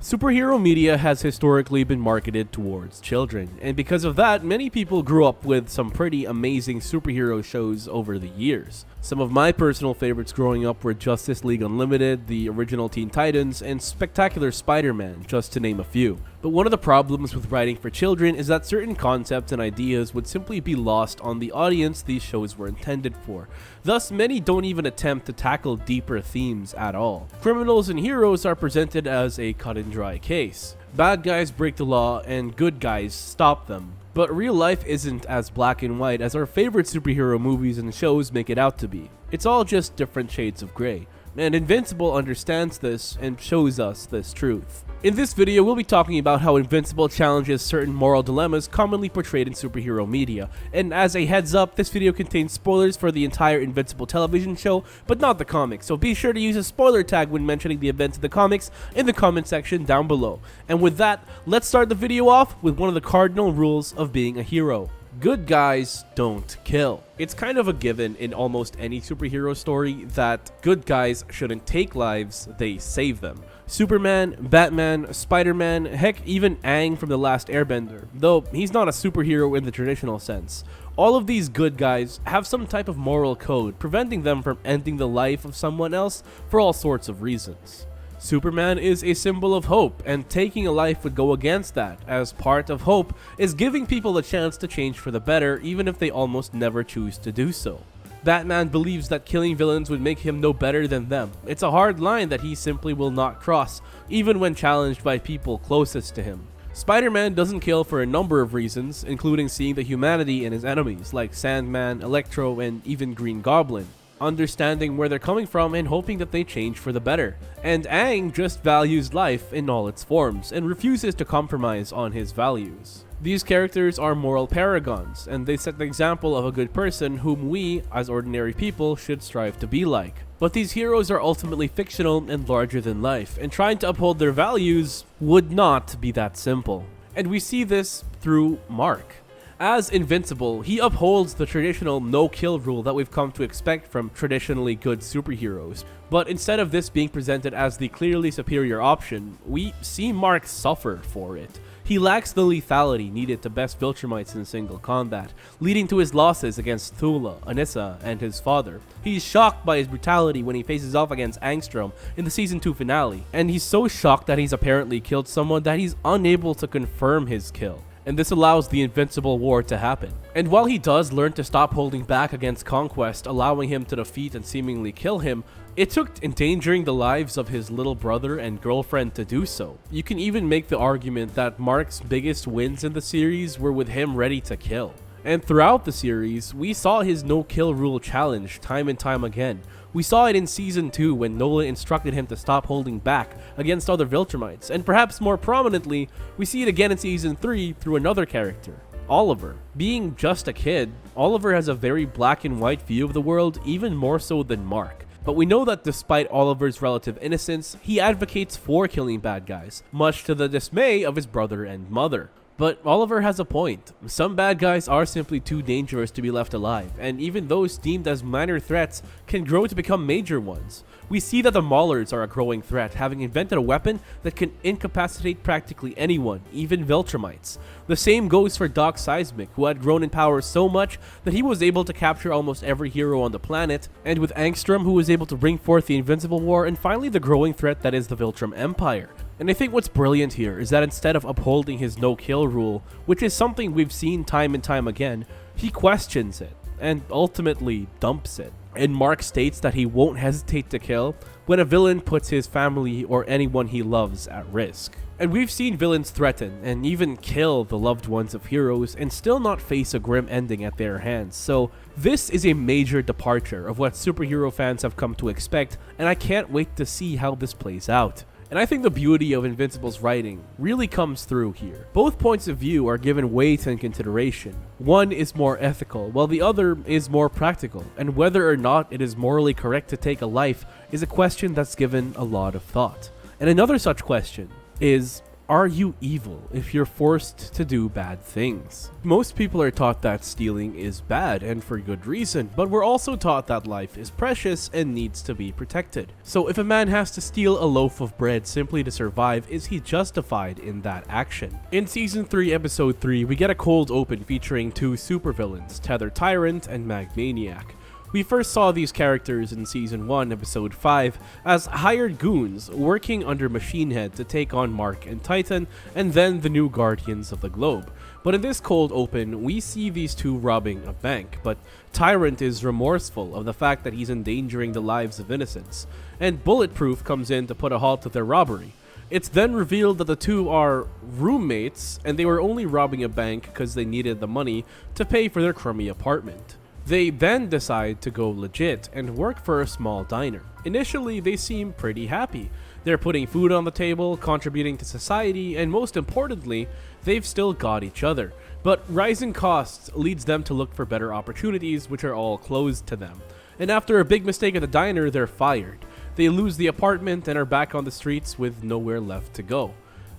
Superhero media has historically been marketed towards children, and because of that, many people grew up with some pretty amazing superhero shows over the years. Some of my personal favorites growing up were Justice League Unlimited, the original Teen Titans, and Spectacular Spider-Man, just to name a few. But one of the problems with writing for children is that certain concepts and ideas would simply be lost on the audience these shows were intended for. Thus, many don't even attempt to tackle deeper themes at all. Criminals and heroes are presented as a cut and dry case. Bad guys break the law and good guys stop them. But real life isn't as black and white as our favorite superhero movies and shows make it out to be. It's all just different shades of gray. And Invincible understands this and shows us this truth. In this video, we'll be talking about how Invincible challenges certain moral dilemmas commonly portrayed in superhero media. And as a heads up, this video contains spoilers for the entire Invincible television show, but not the comics, so be sure to use a spoiler tag when mentioning the events of the comics in the comment section down below. And with that, let's start the video off with one of the cardinal rules of being a hero. Good guys don't kill. It's kind of a given in almost any superhero story that good guys shouldn't take lives, they save them. Superman, Batman, Spider-Man, heck even Aang from The Last Airbender, though he's not a superhero in the traditional sense. All of these good guys have some type of moral code preventing them from ending the life of someone else for all sorts of reasons. Superman is a symbol of hope, and taking a life would go against that, as part of hope is giving people the chance to change for the better even if they almost never choose to do so. Batman believes that killing villains would make him no better than them. It's a hard line that he simply will not cross, even when challenged by people closest to him. Spider-Man doesn't kill for a number of reasons, including seeing the humanity in his enemies like Sandman, Electro, and even Green Goblin, understanding where they're coming from and hoping that they change for the better. And Aang just values life in all its forms and refuses to compromise on his values. These characters are moral paragons, and they set the example of a good person whom we, as ordinary people, should strive to be like. But these heroes are ultimately fictional and larger than life, and trying to uphold their values would not be that simple. And we see this through Mark. As Invincible, he upholds the traditional no-kill rule that we've come to expect from traditionally good superheroes. But instead of this being presented as the clearly superior option, we see Mark suffer for it. He lacks the lethality needed to best Viltrumites in single combat, leading to his losses against Thula, Anissa, and his father. He's shocked by his brutality when he faces off against Angstrom in the Season 2 finale, and he's so shocked that he's apparently killed someone that he's unable to confirm his kill. And this allows the Invincible War to happen. And while he does learn to stop holding back against Conquest, allowing him to defeat and seemingly kill him, it took endangering the lives of his little brother and girlfriend to do so. You can even make the argument that Mark's biggest wins in the series were with him ready to kill. And throughout the series, we saw his no-kill rule challenged time and time again. We saw it in Season 2 when Nolan instructed him to stop holding back against other Viltrumites, and perhaps more prominently, we see it again in Season 3 through another character, Oliver. Being just a kid, Oliver has a very black and white view of the world, even more so than Mark. But we know that despite Oliver's relative innocence, he advocates for killing bad guys, much to the dismay of his brother and mother. But Oliver has a point. Some bad guys are simply too dangerous to be left alive, and even those deemed as minor threats can grow to become major ones. We see that the Maulers are a growing threat, having invented a weapon that can incapacitate practically anyone, even Viltrumites. The same goes for Doc Seismic, who had grown in power so much that he was able to capture almost every hero on the planet, and with Angstrom, who was able to bring forth the Invincible War, and finally the growing threat that is the Viltrum Empire. And I think what's brilliant here is that instead of upholding his no-kill rule, which is something we've seen time and time again, he questions it, and ultimately dumps it. And Mark states that he won't hesitate to kill when a villain puts his family or anyone he loves at risk. And we've seen villains threaten and even kill the loved ones of heroes and still not face a grim ending at their hands. So this is a major departure of what superhero fans have come to expect, and I can't wait to see how this plays out. And I think the beauty of Invincible's writing really comes through here. Both points of view are given weight and consideration. One is more ethical, while the other is more practical, and whether or not it is morally correct to take a life is a question that's given a lot of thought. And another such question is, are you evil if you're forced to do bad things? Most people are taught that stealing is bad, and for good reason, but we're also taught that life is precious and needs to be protected. So if a man has to steal a loaf of bread simply to survive, is he justified in that action? In Season 3, Episode 3, we get a cold open featuring two supervillains, Tether Tyrant and Magmaniac. We first saw these characters in Season 1, Episode 5, as hired goons working under Machine Head to take on Mark and Titan, and then the new Guardians of the Globe. But in this cold open, we see these two robbing a bank, but Tyrant is remorseful of the fact that he's endangering the lives of innocents, and Bulletproof comes in to put a halt to their robbery. It's then revealed that the two are roommates, and they were only robbing a bank because they needed the money to pay for their crummy apartment. They then decide to go legit and work for a small diner. Initially, they seem pretty happy. They're putting food on the table, contributing to society, and most importantly, they've still got each other. But rising costs leads them to look for better opportunities, which are all closed to them. And after a big mistake at the diner, they're fired. They lose the apartment and are back on the streets with nowhere left to go.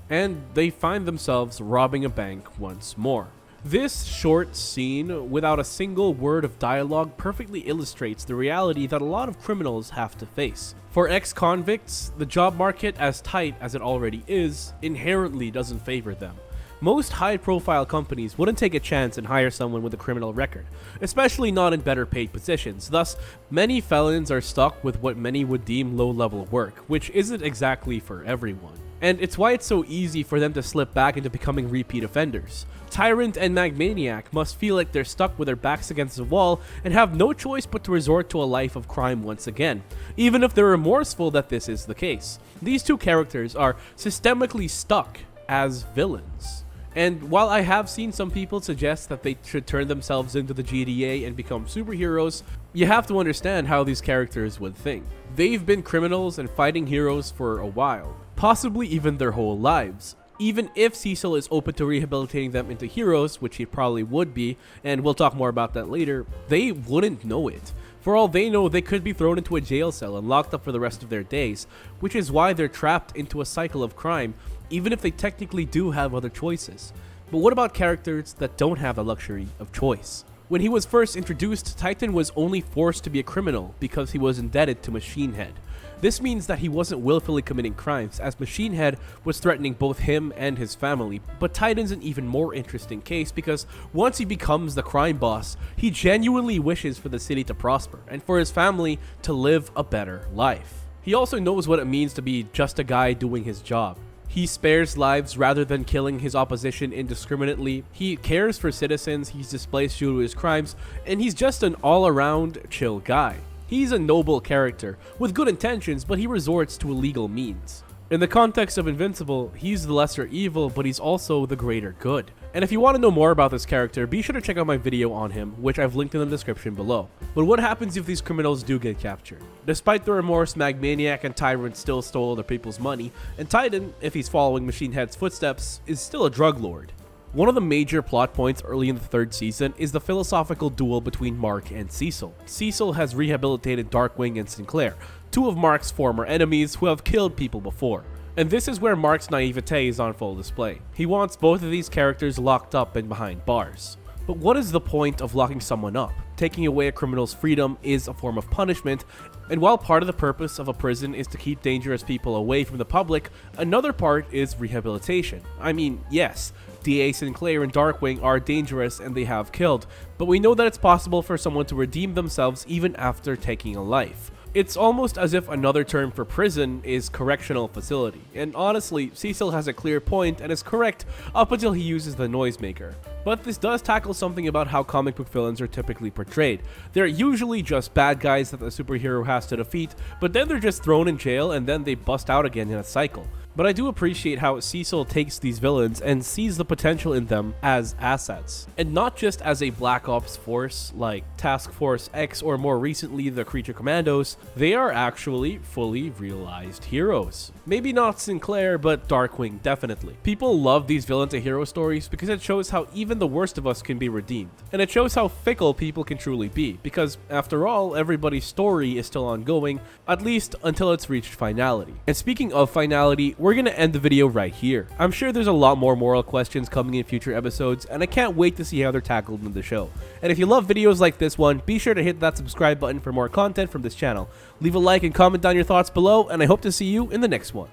And they find themselves robbing a bank once more. This short scene, without a single word of dialogue, perfectly illustrates the reality that a lot of criminals have to face. For ex-convicts, the job market, as tight as it already is, inherently doesn't favor them. Most high-profile companies wouldn't take a chance and hire someone with a criminal record, especially not in better paid positions. Thus, many felons are stuck with what many would deem low-level work, which isn't exactly for everyone. And it's why it's so easy for them to slip back into becoming repeat offenders. Tyrant and Magmaniac must feel like they're stuck with their backs against the wall and have no choice but to resort to a life of crime once again, even if they're remorseful that this is the case. These two characters are systemically stuck as villains. And while I have seen some people suggest that they should turn themselves into the GDA and become superheroes, you have to understand how these characters would think. They've been criminals and fighting heroes for a while, possibly even their whole lives. Even if Cecil is open to rehabilitating them into heroes, which he probably would be, and we'll talk more about that later, they wouldn't know it. For all they know, they could be thrown into a jail cell and locked up for the rest of their days, which is why they're trapped into a cycle of crime, even if they technically do have other choices. But what about characters that don't have the luxury of choice? When he was first introduced, Titan was only forced to be a criminal because he was indebted to Machine Head. This means that he wasn't willfully committing crimes, as Machine Head was threatening both him and his family. But Titan's an even more interesting case because once he becomes the crime boss, he genuinely wishes for the city to prosper and for his family to live a better life. He also knows what it means to be just a guy doing his job. He spares lives rather than killing his opposition indiscriminately. He cares for citizens he's displaced due to his crimes, and he's just an all-around chill guy. He's a noble character, with good intentions, but he resorts to illegal means. In the context of Invincible, he's the lesser evil, but he's also the greater good. And if you want to know more about this character, be sure to check out my video on him, which I've linked in the description below. But what happens if these criminals do get captured? Despite the remorse, Magmaniac and Tyrant still stole other people's money, and Titan, if he's following Machine Head's footsteps, is still a drug lord. One of the major plot points early in the third season is the philosophical duel between Mark and Cecil. Cecil has rehabilitated Darkwing and Sinclair, two of Mark's former enemies who have killed people before. And this is where Mark's naivete is on full display. He wants both of these characters locked up and behind bars. But what is the point of locking someone up? Taking away a criminal's freedom is a form of punishment, and while part of the purpose of a prison is to keep dangerous people away from the public, another part is rehabilitation. I mean, yes, DA Sinclair and Darkwing are dangerous and they have killed, but we know that it's possible for someone to redeem themselves even after taking a life. It's almost as if another term for prison is correctional facility, and honestly, Cecil has a clear point and is correct up until he uses the noisemaker. But this does tackle something about how comic book villains are typically portrayed. They're usually just bad guys that the superhero has to defeat, but then they're just thrown in jail and then they bust out again in a cycle. But I do appreciate how Cecil takes these villains and sees the potential in them as assets, and not just as a Black Ops force like Task Force X or more recently the Creature Commandos. They are actually fully realized heroes. Maybe not Sinclair, but Darkwing definitely. People love these villain to hero stories because it shows how even the worst of us can be redeemed, and it shows how fickle people can truly be, because after all, everybody's story is still ongoing, at least until it's reached finality. And speaking of finality, we're gonna end the video right here. I'm sure there's a lot more moral questions coming in future episodes, and I can't wait to see how they're tackled in the show. And if you love videos like this one, be sure to hit that subscribe button for more content from this channel. Leave a like and comment down your thoughts below, and I hope to see you in the next one.